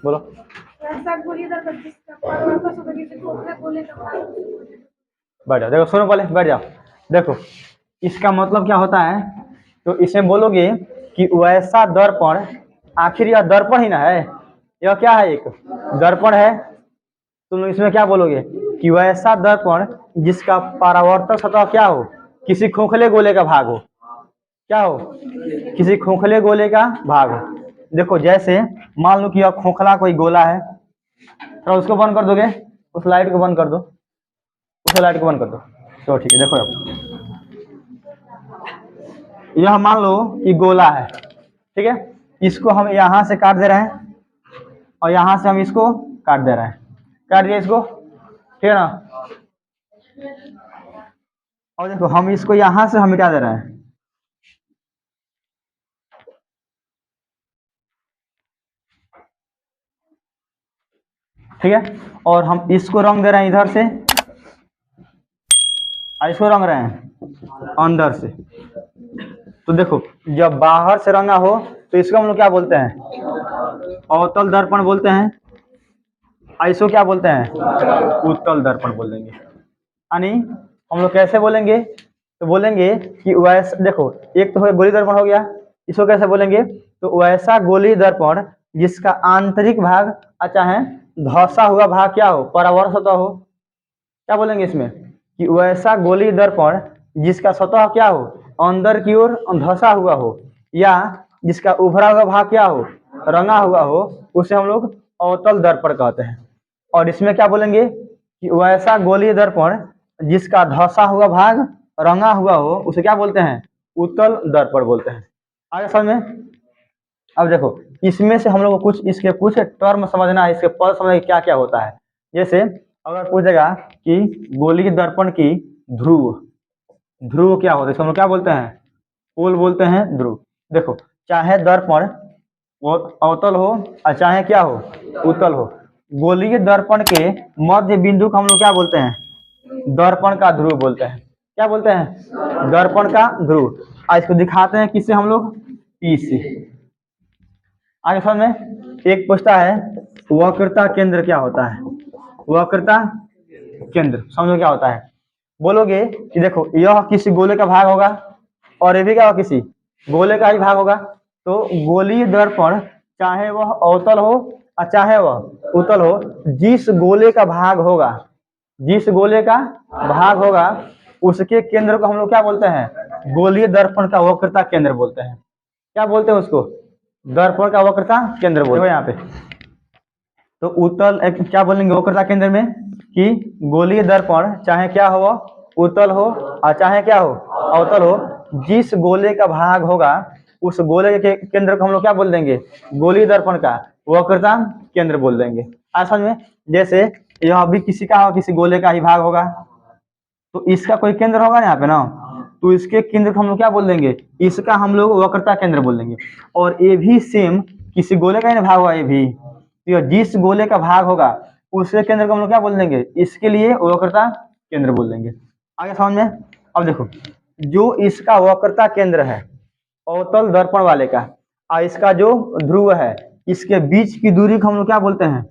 बोलो। बैठ जाओ, देखो सुनो पहले, बैठ जाओ। देखो इसका मतलब क्या होता है, तो इसमें बोलोगे कि वैसा दर्पण, आखिर यह दर्पण ही ना है, यह क्या है, एक दर्पण है। तुम लोग इसमें क्या बोलोगे कि वैसा दर्पण जिसका परावर्तक सतह क्या हो, किसी खोखले गोले का भाग हो, क्या हो, किसी खोखले गोले का भाग हो। देखो जैसे मान लो कि यह खोखला कोई गोला है, थोड़ा उसको बंद कर दोगे, उस लाइट को बंद कर दो, उस लाइट को बंद कर दो। तो ठीक है, देखो अब यह मान लो कि गोला है, ठीक है, इसको हम यहाँ से काट दे रहे हैं और यहाँ से हम इसको काट दे रहे हैं, काट दिया इसको, ठीक है ना। और देखो हम इसको यहाँ से हम मिटा दे रहे हैं, ठीक है, और हम इसको रंग दे रहे हैं इधर से, और इसको रंग रहे हैं अंदर से। तो देखो जब बाहर से रंगा हो तो इसको हम लोग क्या बोलते हैं, अवतल दर्पण बोलते हैं, इसको क्या बोलते हैं, उत्तल दर्पण बोल देंगे। यानी हम लोग कैसे बोलेंगे, तो बोलेंगे कि वैसा, देखो एक तो गोली दर्पण हो गया, इसको कैसे बोलेंगे, तो वैसा गोली दर्पण जिसका आंतरिक भाग चाहे धंसा हुआ भाग क्या हो, परावर्त सतह हो, क्या बोलेंगे इसमें, कि वैसा गोली दर्पण जिसका सतह क्या हो, अंदर की ओर धंसा हुआ हो, या जिसका उभरा हुआ भाग क्या हो, रंगा हुआ हो, उसे हम लोग अवतल दर्पण कहते हैं। और इसमें क्या बोलेंगे कि वैसा गोलीय दर्पण जिसका धंसा हुआ भाग रंगा हुआ हो, उसे क्या बोलते हैं, उत्तल दर्पण बोलते हैं। आगे समझ में। अब देखो इसमें से हम लोग को कुछ इसके कुछ टर्म समझना है, इसके पद समझना क्या क्या होता है। जैसे अगर पूछेगा कि गोलीय दर्पण की ध्रुव, ध्रुव क्या होता है, इसको हम लोग क्या बोलते हैं, पोल बोलते हैं, ध्रुव। देखो चाहे दर्पण वो अवतल हो और चाहे क्या हो, उत्तल हो, गोलीय दर्पण के मध्य बिंदु को हम लोग क्या बोलते हैं, दर्पण का ध्रुव बोलते हैं। क्या बोलते हैं, दर्पण का ध्रुव। आज इसको दिखाते हैं किससे, हम लोग पी से। आगे समझ में। एक पूछता है वक्रता केंद्र क्या होता है, वक्रता केंद्र समझो क्या होता है। बोलोगे कि देखो यह किसी गोले का भाग होगा और ये भी क्या होगा, किसी गोले का ही भाग होगा। तो गोलीय दर्पण चाहे वह अवतल हो और चाहे वह उत्तल हो, जिस गोले का भाग होगा, जिस गोले का भाग होगा उसके केंद्र को हम लोग क्या बोलते हैं, गोलीय दर्पण का वक्रता केंद्र बोलते हैं। क्या बोलते हैं उसको, दर्पण का वक्रता केंद्र बोलते हैं। यहाँ पे तो उत्तल क्या बोलेंगे वक्रता केंद्र में, कि गोलीय दर्पण चाहे क्या हो, उत्तल हो और चाहे क्या हो, अवतल हो, जिस गोले का भाग होगा उस गोले के केंद्र को हम लोग क्या बोल देंगे, गोलीय दर्पण का वक्रता केंद्र बोल देंगे। समझ में। जैसे यह भी किसी का हो, किसी गोले का ही भाग होगा, तो इसका कोई केंद्र होगा ना यहाँ पे ना, तो इसके केंद्र को हम लोग क्या बोल देंगे, इसका हम लोग वक्रता केंद्र बोल देंगे। और ये भी सेम किसी गोले का ही भाग होगा, ये भी तो जिस गोले का भाग होगा उसके केंद्र को हम लोग क्या बोल देंगे, इसके लिए वक्रता केंद्र बोल देंगे। आगे समझ में। अब देखो जो इसका वक्रता केंद्र है अवतल दर्पण वाले का और इसका जो ध्रुव है, इसके बीच की दूरी को हम लोग क्या बोलते हैं,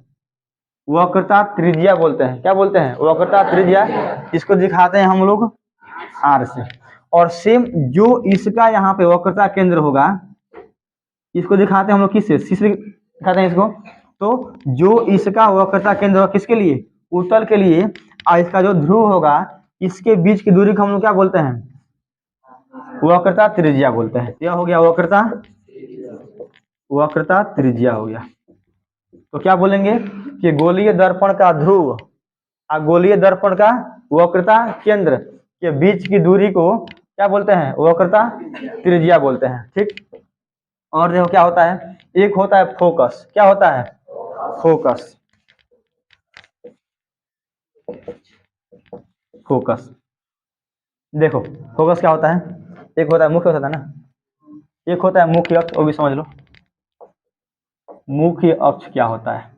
वक्रता त्रिज्या बोलते हैं। क्या बोलते हैं, वक्रता त्रिज्या। इसको दिखाते हैं हम लोग आर से। और सेम जो इसका यहाँ पे वक्रता केंद्र होगा, इसको दिखाते हैं हम लोग किससे, सी से दिखाते हैं इसको। तो जो इसका वक्रता केंद्र होगा किसके लिए, उत्तल के लिए, और इसका जो ध्रुव होगा इसके बीच की दूरी को हम लोग क्या बोलते हैं, वक्रता त्रिज्या बोलते हैं। यह हो गया वक्रता, वक्रता त्रिज्या हो गया। तो क्या बोलेंगे कि गोलीय दर्पण का ध्रुव और गोलीय दर्पण का वक्रता केंद्र के बीच की दूरी को क्या बोलते हैं, वक्रता त्रिज्या बोलते हैं। ठीक। और देखो क्या होता है, एक होता है फोकस। क्या होता है, फोकस, फोकस। देखो फोकस क्या होता है, एक होता है मुख्य होता है ना, एक होता है मुख्य अक्ष, वो भी समझ लो मुख्य अक्ष क्या होता है।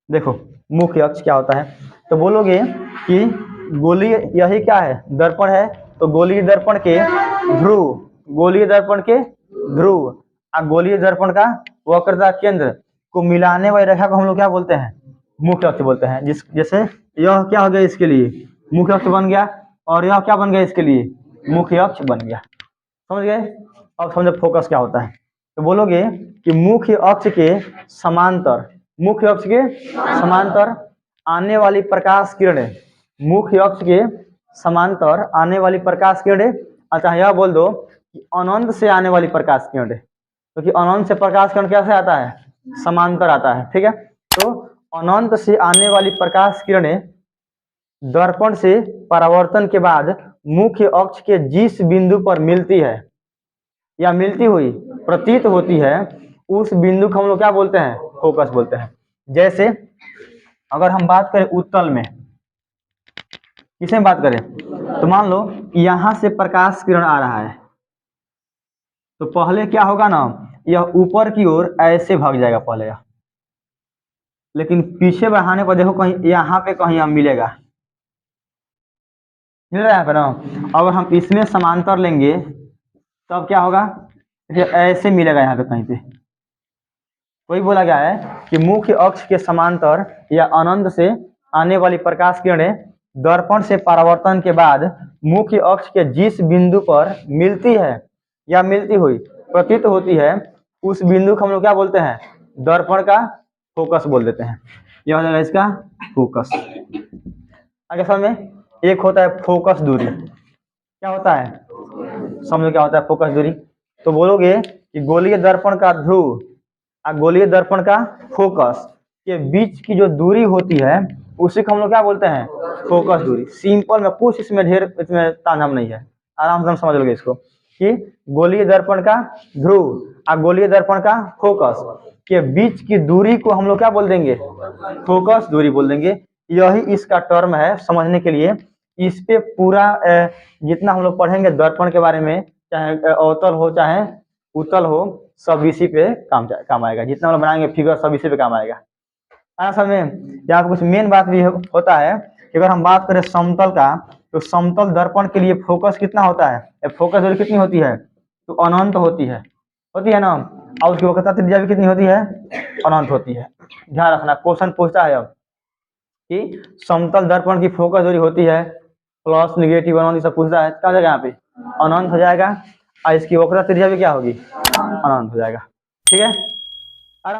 देखो मुख्य अक्ष क्या होता है, तो बोलोगे कि गोलीय, यही क्या है, दर्पण है, तो गोलीय दर्पण के ध्रुव, गोलीय दर्पण के ध्रुव और गोलीय दर्पण का वक्रता केंद्र को मिलाने वाली रेखा को हम लोग क्या बोलते हैं? मुख्य अक्ष बोलते हैं। जैसे यह क्या हो गया इसके लिए? मुख्य अक्ष बन गया, और यह क्या बन गया इसके लिए? मुख्य अक्ष बन गया। समझ गए? अब समझो फोकस क्या होता है। तो बोलोगे कि मुख्य अक्ष के समांतर, मुख्य अक्ष के समांतर आने वाली प्रकाश किरणें, मुख्य अक्ष के समांतर आने वाली प्रकाश किरणें, अच्छा यह बोल दो कि अनंत से आने वाली प्रकाश किरणें, क्योंकि तो अनंत से प्रकाश किरण कैसे आता है? समांतर आता है। ठीक है, तो अनंत से आने वाली प्रकाश किरणें दर्पण से परावर्तन के बाद मुख्य अक्ष के जिस बिंदु पर मिलती है या मिलती हुई प्रतीत होती है, उस बिंदु को हम लोग क्या बोलते हैं? फोकस बोलते हैं। जैसे अगर हम बात करें उत्तल में, किसे बात करें, तो मान लो यहां से प्रकाश किरण आ रहा है, तो पहले क्या होगा ना, यह ऊपर की ओर ऐसे भाग जाएगा पहले यह, लेकिन पीछे बढ़ाने पर देखो कहीं यहाँ पे कहीं हम मिलेगा, मिल रहा है यहाँ पे ना। अगर हम इसमें समांतर लेंगे तब क्या होगा, ऐसे मिलेगा यहाँ पे कहीं पे। वही बोला गया है कि मुख्य अक्ष के समांतर या अनंत से आने वाली प्रकाश किरणें दर्पण से परावर्तन के बाद मुख्य अक्ष के जिस बिंदु पर मिलती है या मिलती हुई प्रतीत होती है, उस बिंदु को हम लोग क्या बोलते हैं? दर्पण का फोकस बोल देते हैं। यह हो जाएगा इसका फोकस। आगे समझ में, एक होता है फोकस दूरी। क्या होता है? समझो क्या होता है फोकस दूरी। तो बोलोगे कि गोलीय दर्पण का ध्रुव और गोलीय दर्पण का फोकस के बीच की जो दूरी होती है उसी को हम लोग क्या बोलते हैं? फोकस दूरी। सिंपल में कुछ इसमें ढेर इसमें तामझाम नहीं है, आराम से हम समझ लोगे इसको कि गोलीय दर्पण का ध्रुव और गोलीय दर्पण का फोकस के बीच की दूरी को हम लोग क्या बोल देंगे? फोकस दूरी बोल देंगे। यही इसका टर्म है समझने के लिए। इस पे पूरा जितना हम लोग पढ़ेंगे दर्पण के बारे में, चाहे अवतल हो चाहे उत्तल हो, सब इसी पे काम आएगा। जितना हम लोग बनाएंगे फिगर सब इसी पे काम आएगा। असल में यहाँ पे कुछ मेन बात भी होता है कि अगर हम बात करें समतल का, तो समतल दर्पण के लिए फोकस कितना होता है? फोकस दूरी कितनी होती है? तो अनंत होती है ना। और उसकी वक्रता त्रिज्या भी कितनी होती है? अनंत होती है। ध्यान रखना, क्वेश्चन पूछता है अब कि समतल दर्पण की फोकस दूरी होती है प्लस निगेटिव अनंत, सब पूछता है, क्या हो जाएगा यहाँ पे? अनंत हो जाएगा। और इसकी वक्रता त्रिज्या भी क्या होगी? अनंत हो जाएगा। ठीक है।